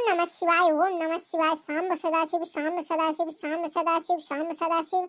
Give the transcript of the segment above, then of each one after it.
नमः शिवाय, ओम नमः शिवाय, सांब सदाशिव, सांब सदाशिव, सांब सदाशिव, सांब सदाशिव।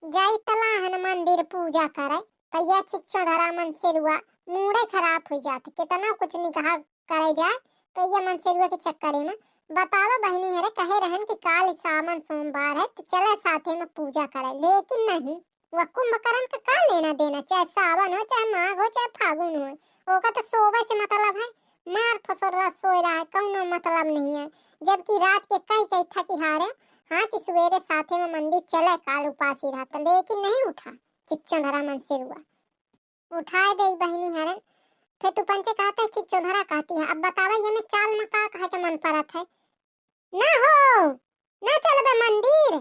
जाई तला हनुमान मंदिर पूजा करे, कैया चिक्चो धरा मन से रुआ, मूडे खराब हो जाते, कितना कुछ नहीं कहा करे जाए, कैया मन से रुआ के चक्कर में। बतावा बहनी हरे कहे रहन कि काल सावन सोमवार है तो चले साथे में पूजा करे, लेकिन नहीं, वह कुंभकर्ण का का लेना देना, चाहे सावन हो, चाहे माघ हो, चाहे फागुन हो, ओका तो सोवे से मतलब है, मार फसर सोए रहा है, कौनो मतलब नहीं है। जबकि रात के कई कई थकी हारे, हाँ कि सवेरे साथे में मंदिर चले काल उपासी रहता, लेकिन नहीं उठा, चिक्चो धरा मन से रुआ उठाए दे बहनी हरन। फिर तू पंचे कहते चिक्चो धरा कहती है। अब बतावा ये में चाल में का कहे के मन परत है, ना हो ना चलबे मंदिर।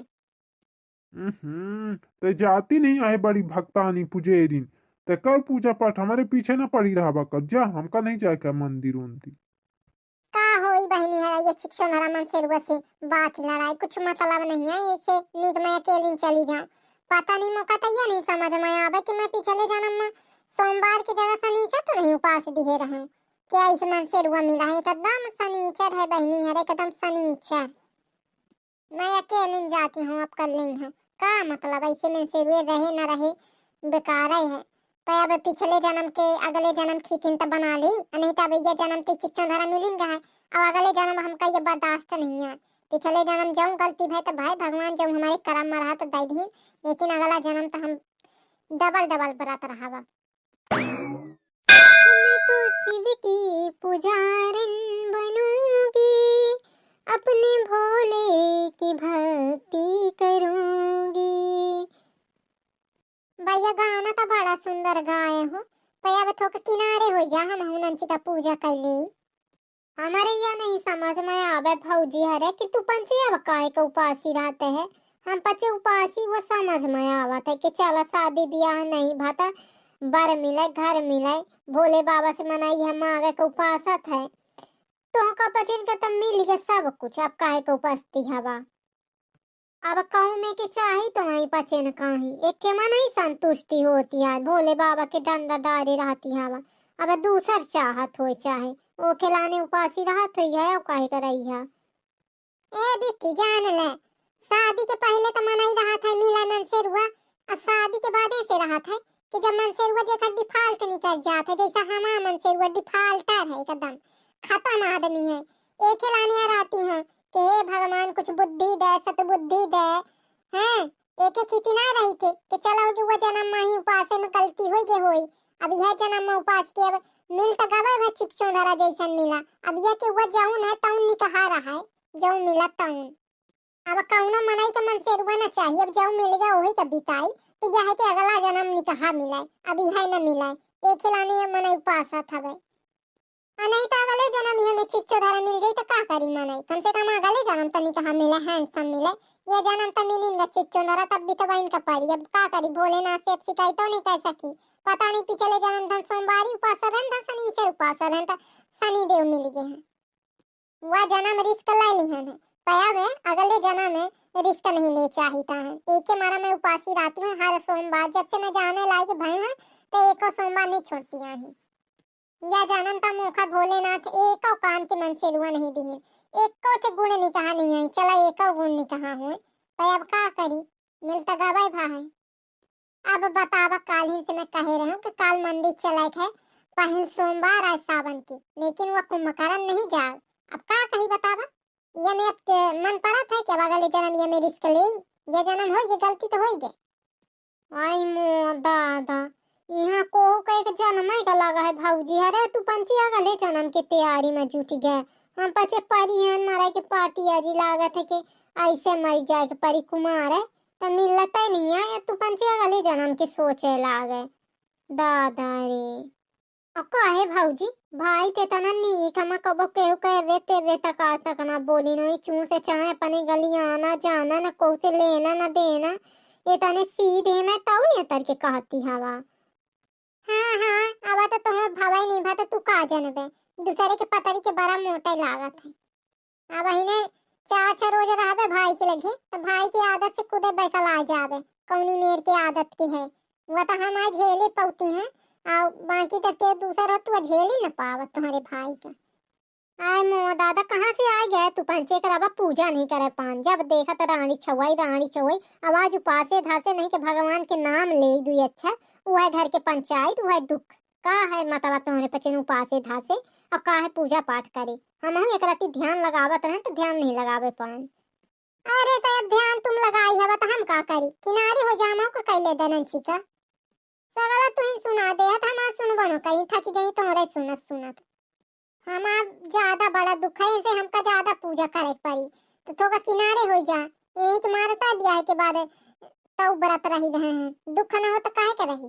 ते जाती नहीं आए बड़ी भक्तानी पुजेरिन, ते कर पूजा पाठ, हमारे पीछे ना पड़ी रहा कर जा, हमका नहीं जाए क्या मंदिर उन्दी। का होई बहनी है ये चिक्चो धरा मन से रुआ से बात लड़ाई कुछ मतलब नहीं है, ये के नीक मैं अकेली चली जाऊं, पता नहीं मौका तो ये नहीं समझ में आवे कि मैं पिछले जन्म में सोमवार की जगह शनिचर तो नहीं उपास दिए रहूं, क्या इस मन से रुआ मिला है, एकदम शनिचर है बहनी है, एकदम शनिचर। मैं अकेले जाती हूँ, अब कर ली हूँ, का मतलब ऐसे में से रुए रहे न रहे बेकार है। पर अब पिछले जन्म के अगले जन्म की चिंता बना ली, नहीं तो अब ये जन्म तो शिक्षा धारा मिलेंगे है, अब अगले जन्म हमका ये बर्दाश्त नहीं है। पिछले जन्म जाऊँ गलती भाई तो भाई भगवान जब हमारे करम में रहा तो दे दी, लेकिन अगला जन्म तो हम डबल डबल बरात रहा। मैं तो शिव की पुजारन बनूंगी, अपने भोले की भक्ति करूंगी। भैया गाना तो बड़ा सुंदर गाए हो, भैया अब थोक किनारे हो जा, हम हनुमान का पूजा कर ली। हमारे यह नहीं समझ में आवे भौजी हरे कि तू पंचे अब काय के उपासी रहते है, हम पचे उपासी वो समझ में आवत है कि चला शादी ब्याह नहीं भाता, बर मिले घर मिले, भोले बाबा से मनाई हम आगे के उपासत है, तो का पचन का तब मिल गया सब कुछ, अब काहे के उपस्थिति हवा। अब कहूँ में के चाही तो वहीं पचन काही, एक के मन ही संतुष्टि होती है, भोले बाबा के डंडा डारे रहती हवा। अब दूसर चाहत हो चाहे वो खिलाने उपासी रहत हुई है, और काहे कर रही है। ए बिट्टी जान ले, शादी के पहले तो मन ही रहा था मिला मन से रुआ, और शादी के बाद ऐसे रहा था कि जब मन से रुआ जेकर डिफॉल्ट निकल जाता, जैसा हमारा मन से रुआ डिफॉल्टर है, एकदम खत्म आदमी है। एक खिलाने रहती है कि हे भगवान कुछ बुद्धि दे, सतबुद्धि दे, हैं एक एक कितना रही थे कि चलो कि वो जन्म में ही उपास में गलती हो गई होई, अब यह जन्म में उपास के अब मिल तो गवा है चिक्चो धरा जैसन मिला, अब यह कि वो जाऊन है तउन निकहा रहा है, जाऊं मिला तउन। अब कौनो मनाई के मन से रुआ ना चाहिए, अब जाऊं मिल गया वही का बिताई, तो यह है कि अगला जन्म निकहा मिला, अब यह न मिला, एक खिलाने मनाई उपास था भाई, नहीं तो अगले जन्म ही हमें चिक्चो धरा मिल जाए तो का करी मनाई, कम से कम अगले जन्म तो निकहा मिले, हैंडसम मिले, ये जन्म तो मिलेंगे चिक्चो धरा, तब भी तो बहन का पड़ी, अब का करी भोलेनाथ से शिकायत तो नहीं कर सकी, पता नहीं पिछले जन्म धन सोमवारी उपास रहन था, शनिचर उपास रहन था, शनि देव मिल गए हैं, वह जन्म रिस्क ले लिहन है, पया में अगले जन्म में रिस्क नहीं ले चाहिए है, एक के मारा मैं उपासी रहती हूँ हर सोमवार, जब से मैं जाने लायक भाई हूँ तो एक सोमवार नहीं छोड़ती है। या जन्म का मौका भोलेनाथ एक काम के मन से रुआ नहीं दी, एक गुण नहीं कहा नहीं है, चला एक गुण नहीं कहा हुए, पर अब का करी मिलता गवाई भाई। अब बतावा काल ही से मैं कह रहा हूँ कि काल मंदिर चला है, पहल सोमवार आज सावन की, लेकिन वह कुंभकर्ण नहीं जा, अब का कही बतावा, ये मेरे मन पड़ा था कि अब अगले जन्म ये मेरी रिस्क ले, ये जन्म हो गई गलती तो हो गई। आई मो दादा, यहाँ को एक जन्म का लगा है भौजी, अरे तू पंची अगले जन्म के तैयारी में जुट गए, हम पचे परी हैं मारा के पार्टी अजी लागत है कि ऐसे मर जाए के परी कुमार है तो मिलता ही नहीं है, तू पंची अगले जन्म के सोचे लागे दादा रे। अब काहे भौजी भाई ते तना नीक हम कबो केहू कह रे तेरे तका तक ना बोली नो चूं से चाहे अपने गली आना जाना ना को से लेना ना देना, ये तने सीधे मैं ताऊ ये तर के कहती हवा। हाँ हाँ अब तो तुम भाई नहीं भा तो तू का जानबे, दूसरे के पतरी के बड़ा मोटा लागत है, अब इन्हें चार चार रोज रहबे भाई के लगे तो भाई की आदत से खुदे बैठल आ जावे, कौनी मेर के आदत की है, वो तो हम आज झेले पौती हैं, और बाकी तो के दूसरा तो झेल ही न पावत तुम्हारे भाई का। आय मो दादा कहाँ तू पंचे करावा पूजा नहीं करे पान। जब देखा तो रानी छुआई आवाज उपासे धासे नहीं के भगवान के नाम ले दुई अच्छा वह घर के पंचायत वह दुख का है मतलब तुम्हारे पचन उपासे धासे और का है पूजा पाठ करे। हम एक राती ध्यान लगावत रहे तो ध्यान नहीं लगावे पान। अरे तो अब ध्यान तुम लगाई हवा तो हम का करी किनारे हो जामो को कैले दनंची का सगला तू ही सुना दे हम सुन बनो कहीं थक जाई तोहरे सुनत हम ज्यादा बड़ा दुख है इसे हमका ज्यादा पूजा करे पड़ी तो थोड़ा किनारे हो जा एक मारता ब्याह के बाद तब व्रत रही रहे हैं दुख ना हो तो काहे के रही।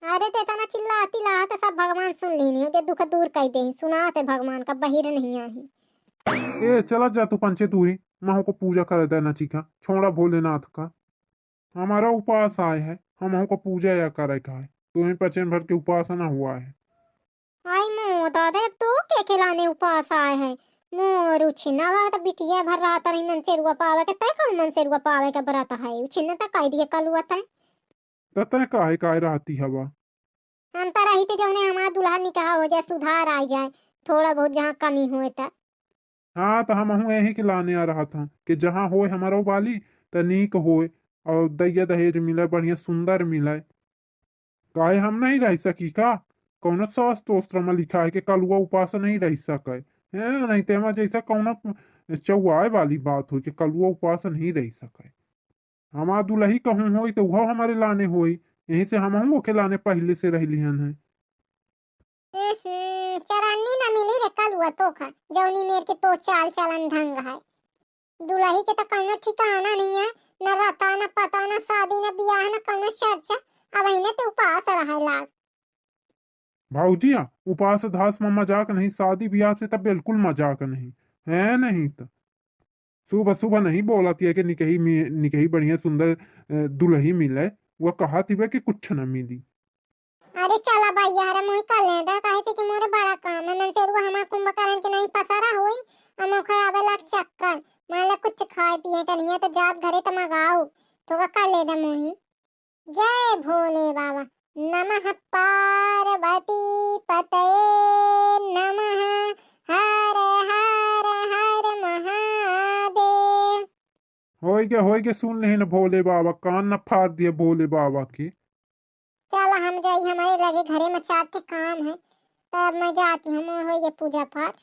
अरे ते तना चिल्लाती ला तो सब भगवान सुन ली के दुख दूर कर दे सुनाते भगवान का बहिर नहीं आही। ए चला जा तू पंचे तू ही महू को पूजा कर देना चिका छोड़ा भोलेनाथ का हमारा उपास आए है हम को पूजा या करे का है तुम्हें पचन भर के उपासना हुआ है। आई मो दादा अब तो के खिलाने उपास आए हैं मोर उछिना वा तो बिटिया भर रहा था मन से रुआ पावे के तय कौन मन से रुआ पावे का बराता है उछिना तक कह दिए कल हुआ था तय काहे रहती हवा हम तो रही थे जौने हमारा दुल्हा निकाह हो जाए सुधार आ जाए थोड़ा बहुत जहाँ कमी हुए था। हाँ तो हम यही के लाने आ रहा था कि जहाँ होए हमारा वाली तो नीक होए और दैया दहेज मिले बढ़िया सुंदर मिले काहे हम नहीं रह सकी का कौन शास्त्र में लिखा है कि कलुआ उपास नहीं रह सके है नहीं तेमा जैसा कौन चौआए वाली बात हो कि कलुआ उपास नहीं रह सके हमारा दुल्ही कहूँ हो तो वह हमारे लाने होई यहीं से हम के लाने पहले से रह लिहन है। चरानी न मिली रे कलुआ तो खा जौनी मेर के तो चाल चलन ढंग है दुल्ही के तो कौनो ठिकाना नहीं है न रता न पता न शादी न ब्याह न कौनो चर्चा अब इन्हें तो उपास रहा लाग भाऊजिया उपास धास में मजाक नहीं शादी ब्याह से तब बिल्कुल मजाक नहीं है नहीं तो सुबह सुबह नहीं बोला थी कि निकही बढ़िया सुंदर दुल्ही मिले वो कहा थी कि कुछ न मिली। अरे चला भाई यार मुई कर लेदा काहे से कि मोरे बड़ा काम है मन से रुआ हमार कुंभकर्ण के नहीं पसारा होई हम ओखे आवे लग चक्कर मान ले कुछ खाए पिए का नहीं है तो जात घरे त मंगाओ तो कर लेदा मोही। जय भोले बाबा नमः पार्वती पतये नमः हर हर हर महादेव। होई के सुन ले न भोले बाबा कान न फाड़ दिए भोले बाबा के। चलो हम जाइए हमारे लगे घरे में 4 ठे काम है तब मैं जाती हूँ और हो गए पूजा पाठ।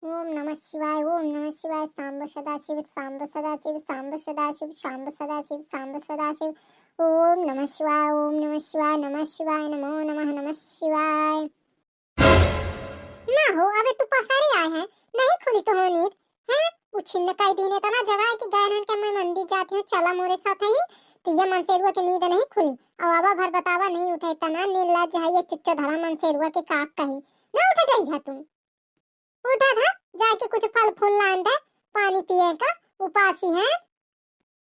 ओम नमः शिवाय सांब सदाशिव सांब सदाशिव सांब सदाशिव सांब सदाशिव सांब सदाशिव ओम नमः शिवाय नमो नमः शिवाय। ना हो अबे तू पसारे आए हैं नहीं खुली तो हो नींद है उछिन्न कई दिन तना जगह है कि गए के मैं मंदिर जाती हूँ चला मोरे साथ ही तो ये मनसेरुआ की नींद नहीं खुली और आवा भर बतावा नहीं उठे तना नींद लाज है ये चिच्चा धरा मनसेरुआ के काक कही ना उठ जाइए तुम उठा था जाके कुछ फल फूल लान दे पानी पिए का उपासी है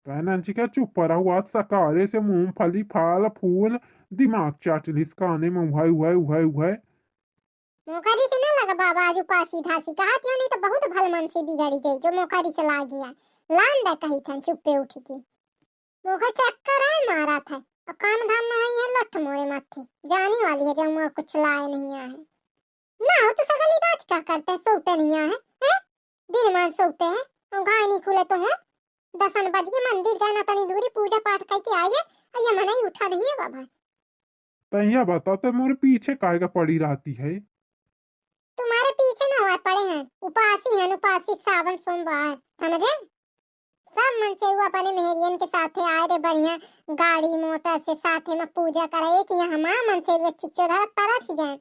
कहना का चुप रहा सकारे से मूंगफली फल फूल दिमाग चाचलिस काने में उहाय मोखरी से ना लगा बाबा आज उपासी धासी कहा क्यों नहीं तो बहुत भल मन से बिगड़ी जाई जो मोखरी से लागी है लान दे कही थन चुप्पे उठी की मोखर चक्कर है मारा था और काम धाम में हुई है लठ मोरे माथे जानी वाली है जब मुझे कुछ लाए नहीं आए ना हो तो सगली रात क्या करते हैं सोते नहीं आए हैं दिन मान सोते हैं और घाय नहीं खुले तो हो 10 बज के मंदिर गए ना तनी दूरी पूजा पाठ करके आइए और ये मना ही उठा नहीं है बाबा। तैया बताते मोरे पीछे काहे का पड़ी रहती है तुम्हारे पीछे ना हुआ पड़े हैं उपासी सावन सोमवार समझे सब मन से हुआ अपने मेहरियन के साथे आए रे बढ़िया गाड़ी मोटर से साथे में पूजा करे कि हमारा मन से हुआ चिच्चो धरा तरस गए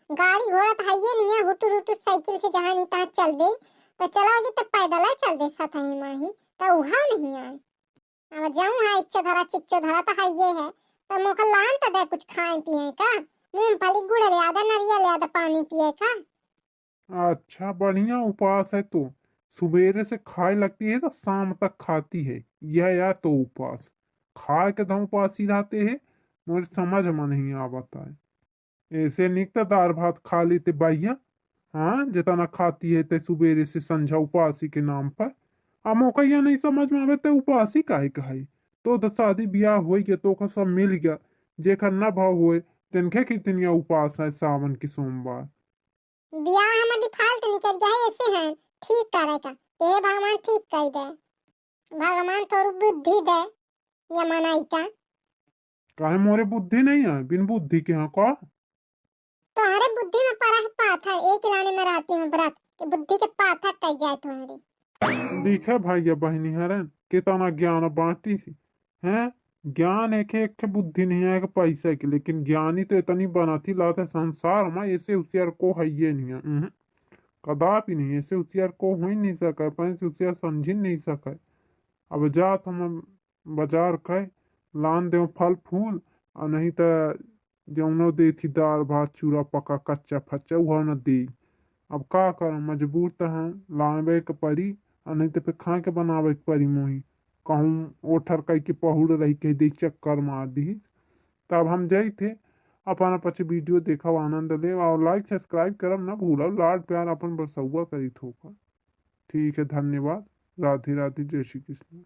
गाड़ी घोड़ा तो है ये नहीं है हुटू हुटू साइकिल से जहाँ नहीं तहाँ चल दे पर चलाओगे तो पैदल ही चल दे साथ ही माही तो वहाँ नहीं आए अब जाऊँ है इच्चो धरा तो है ये है तो मोका लान तो दे कुछ खाए पिए का मूंगफली गुड़ ले आधा नारियल ले आधा पानी पिए का। अच्छा बढ़िया उपास है तो सुबेरे से खाए लगती है तो शाम तक खाती है यह या तो उपास खाए के दम उपासी रहते हैं मुझे समझ में नहीं आवता है ऐसे निकता दाल भात खा लेते भैया हाँ जितना खाती है ते सुबेरे से संझा उपासी के नाम पर अब मौका यह नहीं समझ में आवे ते उपासी काहे कहे तो शादी ब्याह हो गया तो का सब मिल गया जेकर न भाव हुए तिनके कितनी उपास है सावन के सोमवार बियाह हमर डिफॉल्ट निकल गया है ऐसे हैं ठीक करे का ये भगवान ठीक कर दे भगवान थोड़ी बुद्धि दे या मनाई का काहे मोरे बुद्धि नहीं है बिन बुद्धि के यहाँ का तुम्हारे बुद्धि में पड़ा है पाथर एक लाने में रहती हूँ व्रत कि बुद्धि के पाथर कट जाए तुम्हारी दिखे भैया बहनी हरन कितना ज्ञान बांटी सी हैं ज्ञान एक बुद्धि नहीं है एक पैसे की लेकिन ज्ञानी तो इतनी बनाती लाते संसार में ऐसे होशियार को है ये नहीं है कदापि नहीं ऐसे होशियार को हो ही नहीं सका पैसे से होशियार समझ ही नहीं सका अब जात हम बाजार कह लान दे फल फूल और नहीं तो जौनो दे थी दाल भात चूरा पका कच्चा फच्चा वह न दी अब का करूं मजबूर तो हम लावे के परी और नहीं तो फिर खा के बनावे के परी मोही कहूँ ओठर कह के पहुड़ रही कह दी चक्कर मार दी तब हम जाई थे अपन पछ वीडियो देखा आनंद ले और लाइक सब्सक्राइब करब ना भूलब लाड प्यार अपन बरसुआ करी थोका ठीक है धन्यवाद राधे राधे जय श्री कृष्ण।